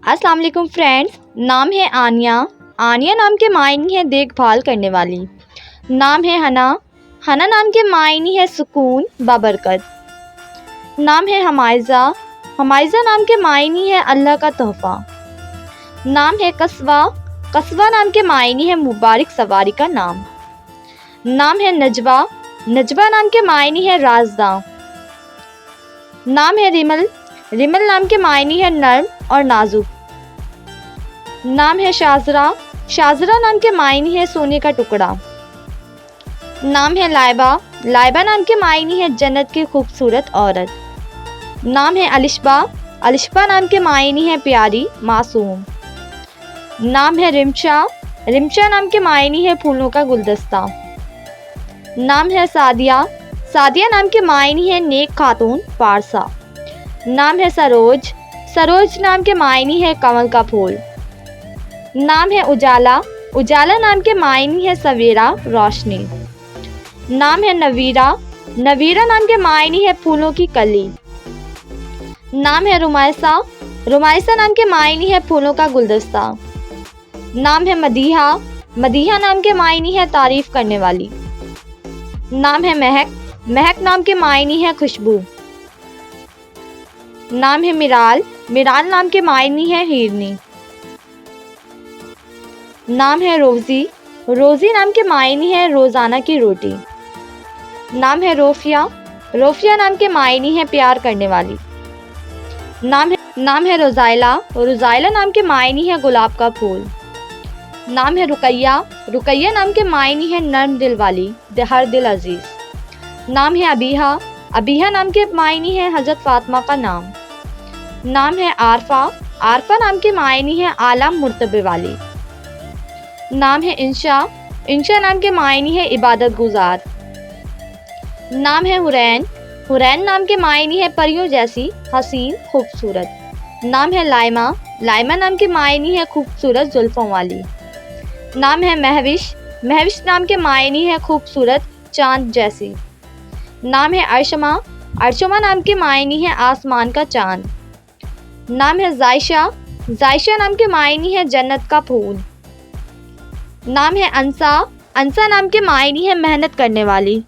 अस्सलाम वालेकुम फ्रेंड्स। नाम है आनिया। आनिया नाम के मायने है देखभाल करने वाली। नाम है हना। हना नाम के मायने है सुकून बाबरकत। नाम है हमाइज़ा। हमाइज़ा नाम के मायने है अल्लाह का तोहफ़ा। नाम है कस्वा। कस्वा नाम के मायने है मुबारक सवारी का नाम। नाम है नजवा। नजवा नाम के मायने है राजदा। नाम है रिमल। रिमल नाम के मायने है नर्म और नाजुक। नाम है शाजरा। शाजरा नाम के मायने है सोने का टुकड़ा। नाम है लाइबा। लाइबा नाम के मायने है जन्नत की खूबसूरत औरत। नाम है अलिशबा। अलिशबा नाम के मायने है प्यारी मासूम। नाम है रिमशा। रिमशा नाम के मायने है फूलों का गुलदस्ता। नाम है सादिया। सादिया नाम के मायने है नेक खातून पारसा। नाम है सरोज। सरोज नाम के मायने है कमल का फूल। नाम है उजाला। उजाला नाम के मायने है सवेरा रोशनी। नाम है नवीरा। नवीरा नाम के मायने है फूलों की कली। नाम है रुमायसा। रुमायसा नाम के मायने है फूलों का गुलदस्ता। नाम है मदीहा। मदीहा नाम के मायने है तारीफ करने वाली। नाम है महक। महक नाम के मायने है खुशबू। नाम है मिराल। मिराल नाम के मायने है हिरनी। नाम है रोज़ी। रोज़ी नाम के मायने है रोज़ाना की रोटी। नाम है रोफिया। रोफिया नाम के मायने है प्यार करने वाली। नाम है रोज़ाइला। रोज़ाइला नाम के मायने है गुलाब का फूल। नाम है रुकैया। रुकैया नाम के मायने है नर्म दिल वाली हर दिल अजीज। नाम है अबीहा। अबीहा नाम के मायने है हजरत फातिमा का नाम। नाम है आरफा। आरफा नाम के मायने है आला मुर्तबे वाली। नाम है इंशा। इंशा नाम के मायने है इबादत गुजार। नाम है हुरैन। हुरैन नाम के मायने है परियों जैसी हसीन खूबसूरत। नाम है लाइमा। लाइमा नाम के मायने है खूबसूरत जुल्फों वाली। नाम है महविश। महविश नाम के मायने है खूबसूरत चांद जैसी। नाम है अर्शमा। अर्शमा नाम के मायने है आसमान का चांद। नाम है जायशा। जायशा नाम के मायने है जन्नत का फूल। नाम है अंसा। अंसा नाम के मायने है मेहनत करने वाली।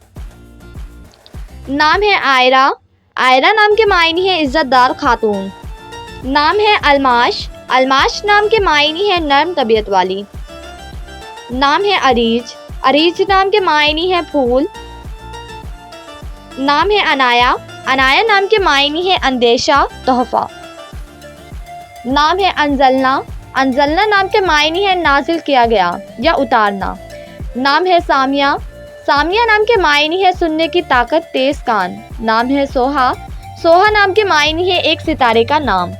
नाम है आयरा। आयरा नाम के मायने है इज्जतदार खातून। नाम है अलमाश। अलमाश नाम के मायने है नर्म तबीयत वाली। नाम है अरीज। अरीज नाम के मायने है फूल। नाम है अनाया। अनाया नाम के मायने है अंदेशा तोहफा। नाम है अंजलना। अंजलना नाम के मायने है नाजिल किया गया या उतारना। नाम है सामिया। सामिया नाम के मायने है सुनने की ताकत तेज कान। नाम है सोहा। सोहा नाम के मायने है एक सितारे का नाम।